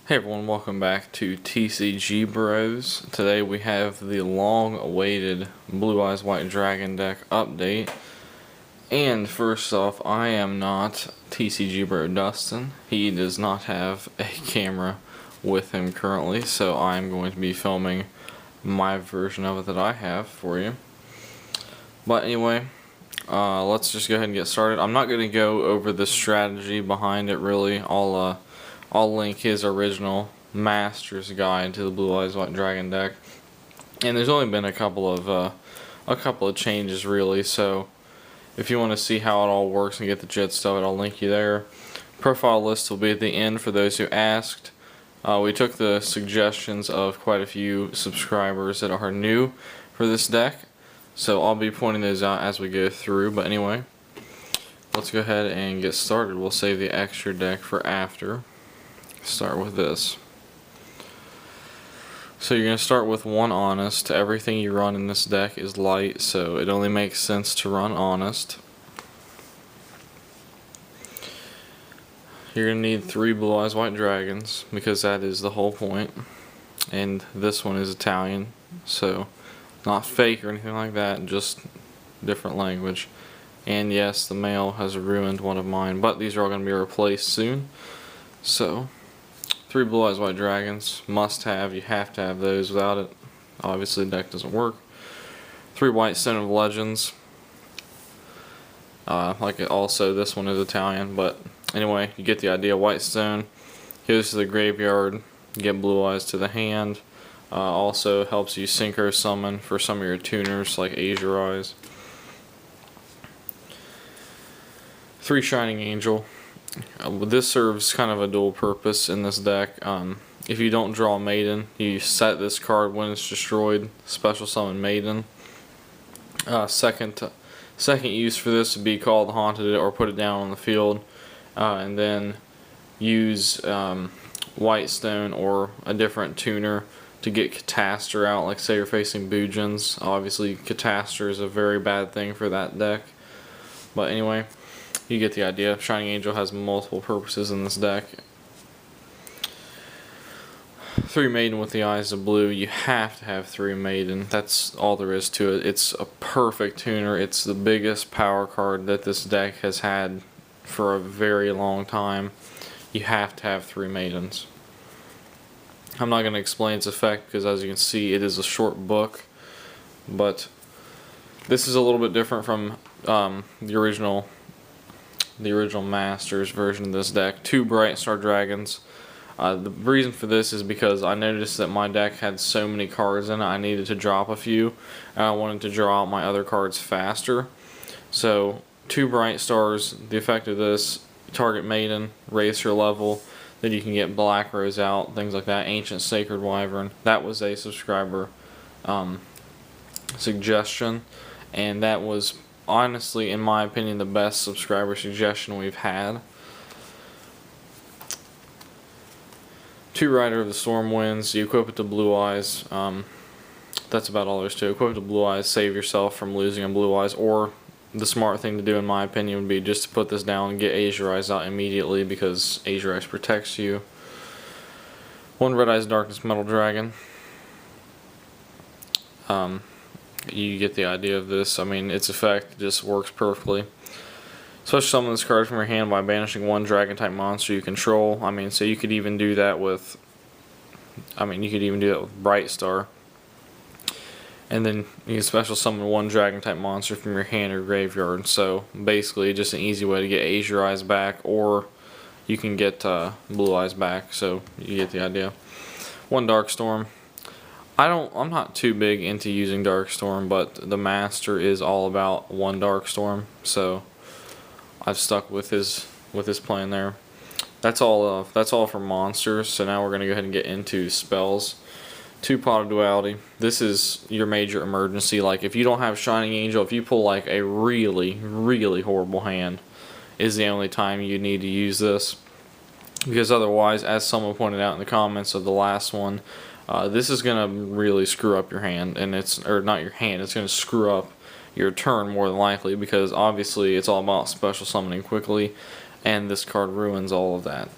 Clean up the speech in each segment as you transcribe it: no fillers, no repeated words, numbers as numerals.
Hey everyone, welcome back to TCG Bros. Today we have the long-awaited Blue Eyes White Dragon deck update. And first off, I am not TCG Bro Dustin. He does not have a camera with him currently, so I'm going to be filming my version of it that I have for you. But anyway, let's just go ahead and get started. I'm not going to go over the strategy behind it really. I'll link his original Master's Guide to the Blue Eyes White Dragon deck, and there's only been a couple of changes really. So if you want to see how it all works and get the gist of it, I'll link you there. Profile list will be at the end for those who asked. We took the suggestions of quite a few subscribers that are new for this deck, so I'll be pointing those out as we go through. But anyway, let's go ahead and get started. We'll save the extra deck for after. Start with this. So you're going to start with one Honest. Everything you run in this deck is light, so it only makes sense to run Honest. You're going to need 3 Blue Eyes White Dragons, because that is the whole point. And this one is Italian, so not fake or anything like that, just different language. And yes, the mail has ruined one of mine, but these are all going to be replaced soon. So 3 Blue Eyes White Dragons, must have. You have to have those. Without it, obviously the deck doesn't work. 3 White Stone of Legends. Also, this one is Italian, but anyway, you get the idea. White Stone goes to the graveyard, get Blue Eyes to the hand. Also helps you synchro summon for some of your tuners like Azure Eyes. 3 Shining Angel. This serves kind of a dual purpose in this deck. If you don't draw Maiden, you set this card when it's destroyed, special summon Maiden. Second use for this would be call the Haunted or put it down on the field, and then use White Stone or a different tuner to get Catastor out. Like say you're facing Boojins, obviously Catastor is a very bad thing for that deck. But anyway, you get the idea. Shining Angel has multiple purposes in this deck. 3 Maiden with the Eyes of Blue. You have to have 3 Maiden. That's all there is to it. It's a perfect tuner. It's the biggest power card that this deck has had for a very long time. You have to have 3 Maidens. I'm not going to explain its effect because, as you can see, it is a short book. But this is a little bit different from the original Masters version of this deck. 2 Bright Star Dragons. The reason for this is because I noticed that my deck had so many cards in it, I needed to drop a few, and I wanted to draw out my other cards faster. So 2 Bright Stars. The effect of this: target Maiden, raise her level, then you can get Black Rose out, things like that. Ancient Sacred Wyvern. That was a subscriber suggestion, and that was honestly, in my opinion, the best subscriber suggestion we've had. 2 Rider of the Stormwinds. You equip it to Blue Eyes. That's about all there's to it. Equip it to Blue Eyes, save yourself from losing on Blue Eyes, or the smart thing to do in my opinion would be just to put this down and get Azure Eyes out immediately, because Azure Eyes protects you. 1 Red Eyes Darkness Metal Dragon. You get the idea of this. I mean, its effect just works perfectly. Special summon this card from your hand by banishing 1 dragon type monster you control. I mean, so you could even do that with Bright Star. And then you can special summon 1 dragon type monster from your hand or graveyard. So basically just an easy way to get Azure Eyes back, or you can get Blue Eyes back. So you get the idea. 1 Darkstorm. I'm not too big into using Darkstorm, but the Master is all about 1 Darkstorm, so I've stuck with his plan there. That's all for monsters. So now we're gonna go ahead and get into spells. 2 Pot of Duality. This is your major emergency. Like if you don't have Shining Angel, if you pull like a really, really horrible hand, is the only time you need to use this. Because otherwise, as someone pointed out in the comments of the last one, this is going to really screw up your hand, and it's not your hand, it's going to screw up your turn more than likely, because obviously it's all about special summoning quickly, and this card ruins all of that.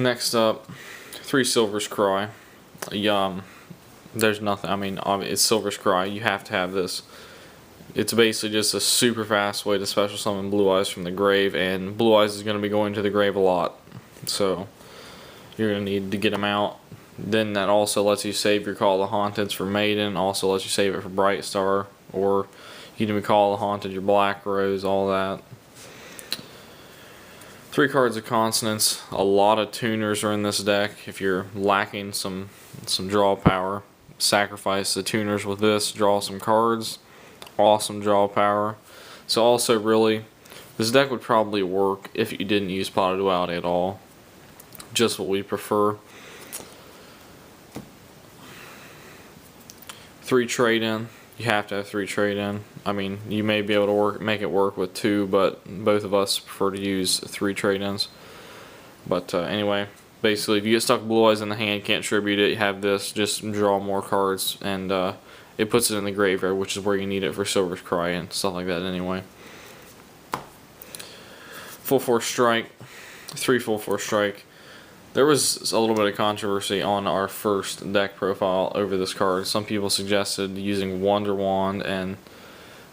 Next up, 3 Silver's Cry. There's nothing, I mean, it's Silver's Cry. You have to have this. It's basically just a super fast way to special summon Blue Eyes from the grave, and Blue Eyes is going to be going to the grave a lot. So, you're going to need to get them out. Then that also lets you save your Call of the Haunteds for Maiden, also lets you save it for Bright Star, or you can even Call of the Haunted, your Black Rose, all that. 3 cards of Consonance. A lot of tuners are in this deck. If you're lacking some draw power, sacrifice the tuners with this, draw some cards. Awesome draw power. So also really, this deck would probably work if you didn't use Pot of Duality at all. Just what we prefer. 3 trade-in. You have to have 3 trade-in. I mean, you may be able to make it work with 2, but both of us prefer to use 3 trade-ins. But anyway, basically, if you get stuck Blue Eyes in the hand, can't tribute it, you have this, just draw more cards, and it puts it in the graveyard, which is where you need it for Silver's Cry and stuff like that anyway. Full Force Strike. 3 Full Force Strike. There was a little bit of controversy on our first deck profile over this card. Some people suggested using Wonder Wand and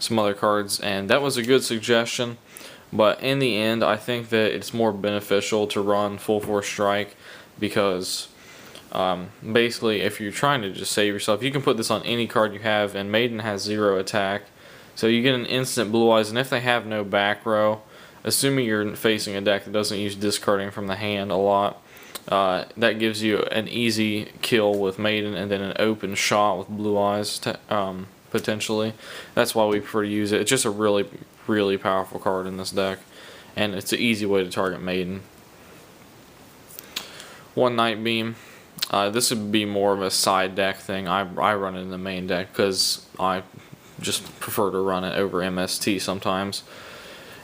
some other cards, and that was a good suggestion. But in the end, I think that it's more beneficial to run Full Force Strike because basically, if you're trying to just save yourself, you can put this on any card you have, and Maiden has 0 attack. So you get an instant Blue Eyes, and if they have no back row, assuming you're facing a deck that doesn't use discarding from the hand a lot, that gives you an easy kill with Maiden and then an open shot with Blue Eyes potentially. That's why we prefer to use it. It's just a really, really powerful card in this deck, and it's an easy way to target Maiden. 1 Night Beam. This would be more of a side deck thing. I run it in the main deck because I just prefer to run it over MST sometimes.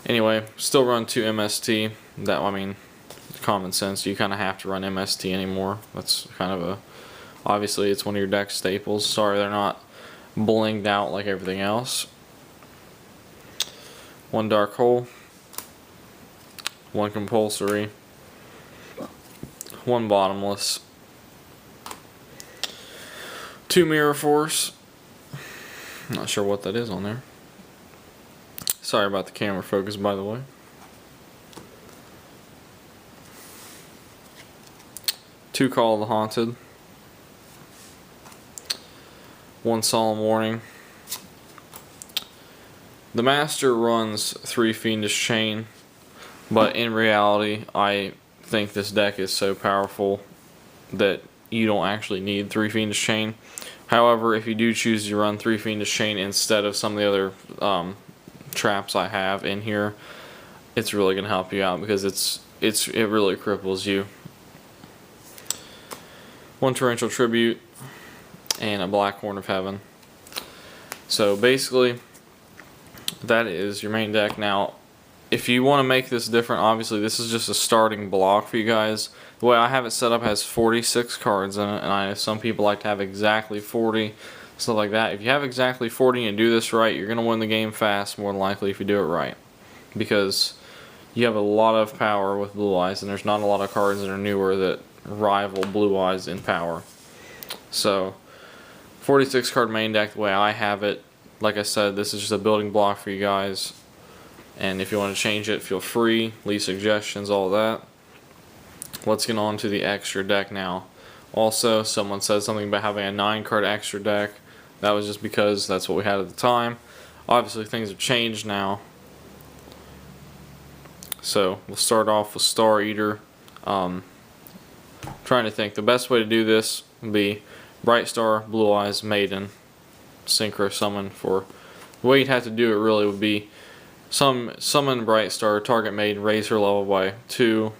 Anyway, still run 2 MST. That, I mean, common sense. You kind of have to run MST anymore. That's kind of a, obviously it's one of your deck staples. Sorry they're not blinged out like everything else. 1 Dark Hole. 1 Compulsory. 1 Bottomless. 2 Mirror Force. Not sure what that is on there. Sorry about the camera focus, by the way. 2 Call of the Haunted. 1 Solemn Warning. The Master runs 3 Fiendish Chain, but in reality, I think this deck is so powerful that you don't actually need 3 Fiendish Chain. However, if you do choose to run 3 Fiendish Chain instead of some of the other traps I have in here, it's really going to help you out because it really cripples you. 1 Torrential Tribute and a Black Horn of Heaven. So basically, that is your main deck. Now, if you want to make this different, obviously this is just a starting block for you guys. The way I have it set up has 46 cards in it, and I know some people like to have exactly 40, stuff like that. If you have exactly 40 and do this right, you're going to win the game fast, more than likely, if you do it right. Because you have a lot of power with Blue Eyes, and there's not a lot of cards that are newer that rival Blue Eyes in power. So, 46 card main deck the way I have it. Like I said, this is just a building block for you guys. And if you want to change it, feel free. Leave suggestions, all that. Let's get on to the extra deck now. Also, someone said something about having a 9 card extra deck. That was just because that's what we had at the time. Obviously, things have changed now. So, we'll start off with Star Eater. Trying to think. The best way to do this would be Bright Star, Blue Eyes, Maiden, Synchro Summon. For the way you'd have to do it really would be summon Bright Star, target Maiden, raise her level by 2.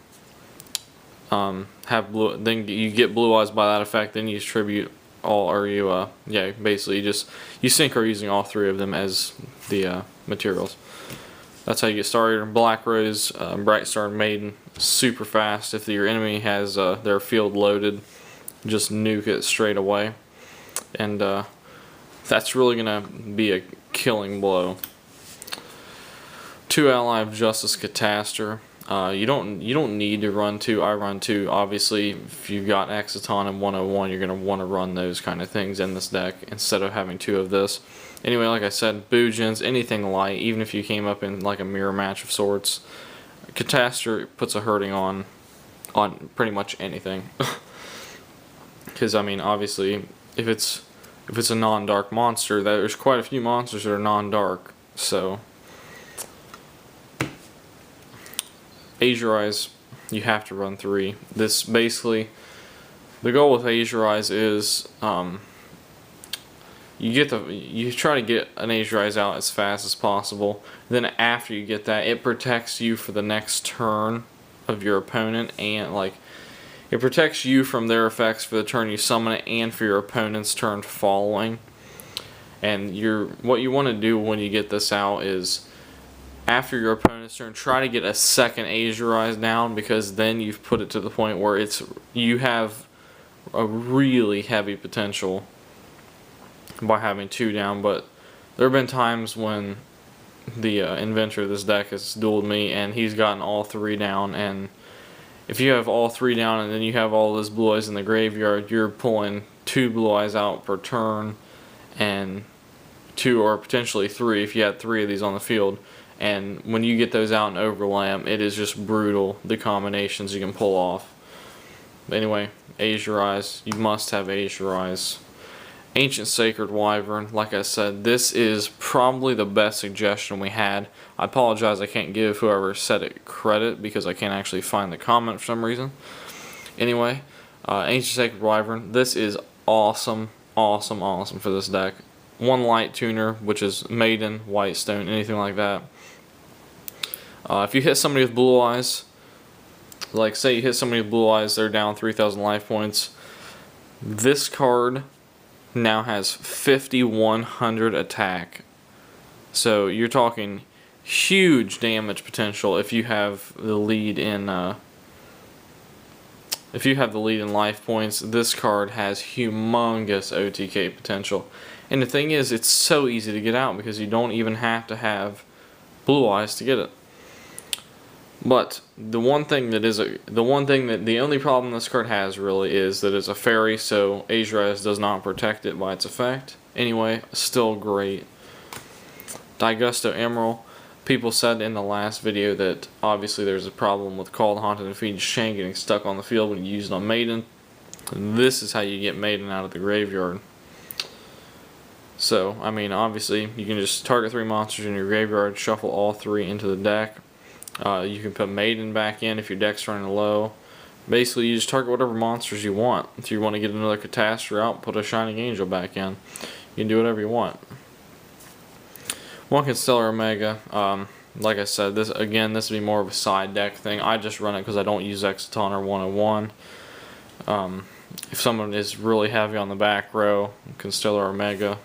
Then you get Blue Eyes by that effect. Then you tribute all, or you basically you synchro using all 3 of them as the materials. That's how you get started. Black Rose, Bright Star, Maiden, super fast. If your enemy has their field loaded, just nuke it straight away, and that's really gonna be a killing blow. 2 Ally of Justice Catastor. You don't need to run 2. I run 2. Obviously, if you've got Exciton and 101, you're gonna want to run those kind of things in this deck instead of having 2 of this. Anyway, like I said, Boojins, anything light, even if you came up in like a mirror match of sorts, Catastrophe puts a hurting on pretty much anything. Because I mean, obviously, if it's a non-dark monster, there's quite a few monsters that are non-dark. So, Azure Eyes, you have to run 3. This basically, the goal with Azure Eyes is you try to get an Azure Eyes out as fast as possible. Then after you get that, it protects you for the next turn of your opponent, and like it protects you from their effects for the turn you summon it and for your opponent's turn following. And what you want to do when you get this out is, after your opponent's turn, try to get a second Azure Eyes down, because then you've put it to the point where you have a really heavy potential by having 2 down. But there have been times when the inventor of this deck has dueled me and he's gotten all 3 down, and if you have all 3 down and then you have all those blue eyes in the graveyard, you're pulling 2 blue eyes out per turn, and 2 or potentially 3 if you had 3 of these on the field. And when you get those out in overlay 'em, it is just brutal, the combinations you can pull off. But anyway, Azure Eyes, you must have Azure Eyes. Ancient Sacred Wyvern, like I said, this is probably the best suggestion we had. I apologize I can't give whoever said it credit because I can't actually find the comment for some reason. Anyway, Ancient Sacred Wyvern, this is awesome, awesome, awesome for this deck. 1 light tuner, which is Maiden, Whitestone, anything like that. If you hit somebody with blue eyes, like say you hit somebody with blue eyes, they're down 3,000 life points. This card now has 5,100 attack. So you're talking huge damage potential if you have the lead in life points. This card has humongous OTK potential. And the thing is, it's so easy to get out because you don't even have to have blue eyes to get it. But the only problem this card has really is that it's a fairy, so Azure Eyes does not protect it by its effect. Anyway, still great. Daigusto Emerald. People said in the last video that obviously there's a problem with Called Haunted and Fiend Chain getting stuck on the field when you use it on Maiden. This is how you get Maiden out of the graveyard. So, I mean, obviously, you can just target 3 monsters in your graveyard, shuffle all 3 into the deck. You can put Maiden back in if your deck's running low. Basically, you just target whatever monsters you want. If you want to get another Catastrophe out, put a Shining Angel back in. You can do whatever you want. 1 Constellar Omega. Like I said, this would be more of a side deck thing. I just run it because I don't use Exciton or 101. If someone is really heavy on the back row, Constellar Omega.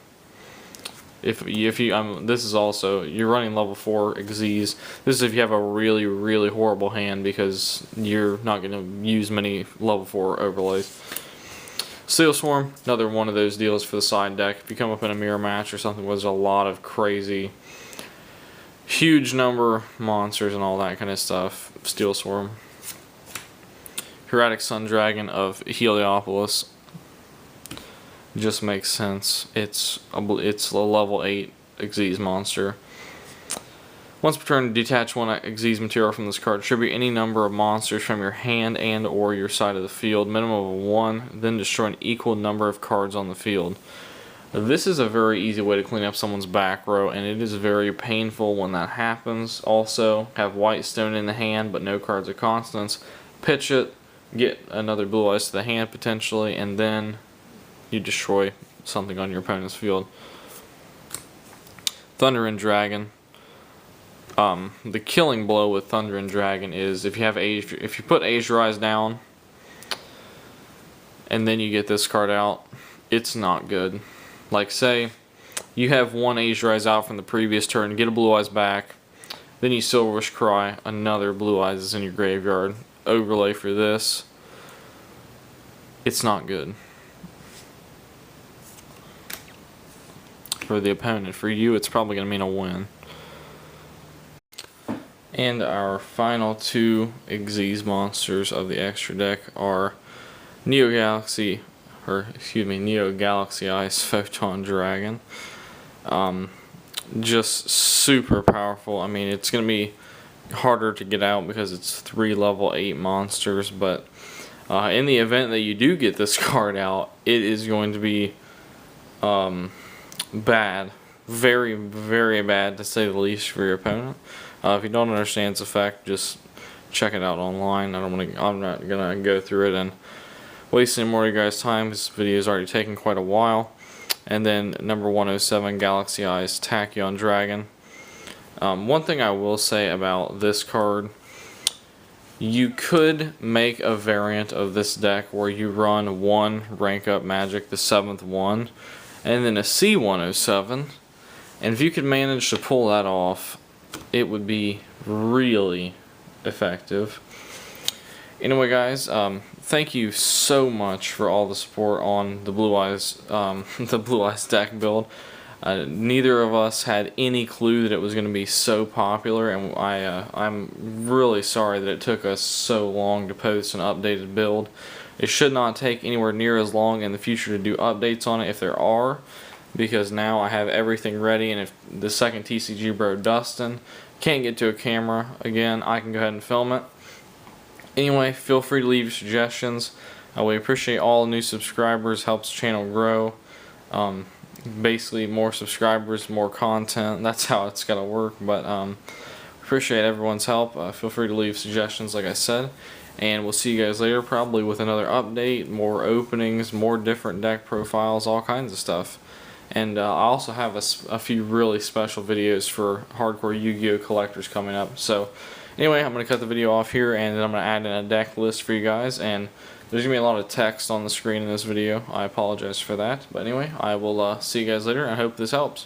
This is also, you're running level 4 Xyz. This is if you have a really, really horrible hand, because you're not going to use many level 4 overlays. Steel Swarm, another one of those deals for the side deck. If you come up in a mirror match or something where there's a lot of crazy, huge number monsters and all that kind of stuff, Steel Swarm. Hieratic Sun Dragon of Heliopolis. Just makes sense. It's a level 8 Xyz monster. Once per turn, detach 1 Xyz material from this card. Tribute any number of monsters from your hand and or your side of the field. Minimum of 1. Then destroy an equal number of cards on the field. This is a very easy way to clean up someone's back row, and it is very painful when that happens. Also, have Whitestone in the hand, but no cards of constants. Pitch it, get another blue eyes to the hand potentially, and then you destroy something on your opponent's field. Thunder and Dragon. The killing blow with Thunder and Dragon is if you put Azure Eyes down and then you get this card out, it's not good. Like say you have 1 Azure Eyes out from the previous turn, get a blue eyes back, then you Silverish Cry, another blue eyes is in your graveyard. Overlay for this, it's not good. For the opponent. For you, it's probably going to mean a win. And our final two Xyz monsters of the extra deck are Neo Galaxy Ice Photon Dragon. Just super powerful. I mean, it's going to be harder to get out because it's 3 level 8 monsters, but in the event that you do get this card out, it is going to be bad. Very, very bad, to say the least, for your opponent. If you don't understand its effect, just check it out online. I'm not gonna go through it and waste any more of you guys' time. This video is already taking quite a while. And then number 107, Galaxy Eyes Tachyon Dragon. One thing I will say about this card, you could make a variant of this deck where you run one rank up magic, the 7th one, and then a C107. And if you could manage to pull that off, it would be really effective. Anyway, guys, thank you so much for all the support on the Blue Eyes, the Blue Eyes deck build. Neither of us had any clue that it was going to be so popular, and I'm really sorry that it took us so long to post an updated build. It should not take anywhere near as long in the future to do updates on it, if there are, because now I have everything ready, and if the second TCG bro, Dustin, can't get to a camera again, I can go ahead and film it. Anyway, feel free to leave your suggestions. We appreciate all new subscribers, helps the channel grow. Basically, more subscribers, more content. That's how it's got to work. But appreciate everyone's help. Feel free to leave suggestions, like I said. And we'll see you guys later, probably with another update, more openings, more different deck profiles, all kinds of stuff. And I also have a few really special videos for hardcore Yu-Gi-Oh collectors coming up. So anyway, I'm going to cut the video off here, and then I'm going to add in a deck list for you guys. And there's going to be a lot of text on the screen in this video. I apologize for that. But anyway, I will see you guys later. I hope this helps.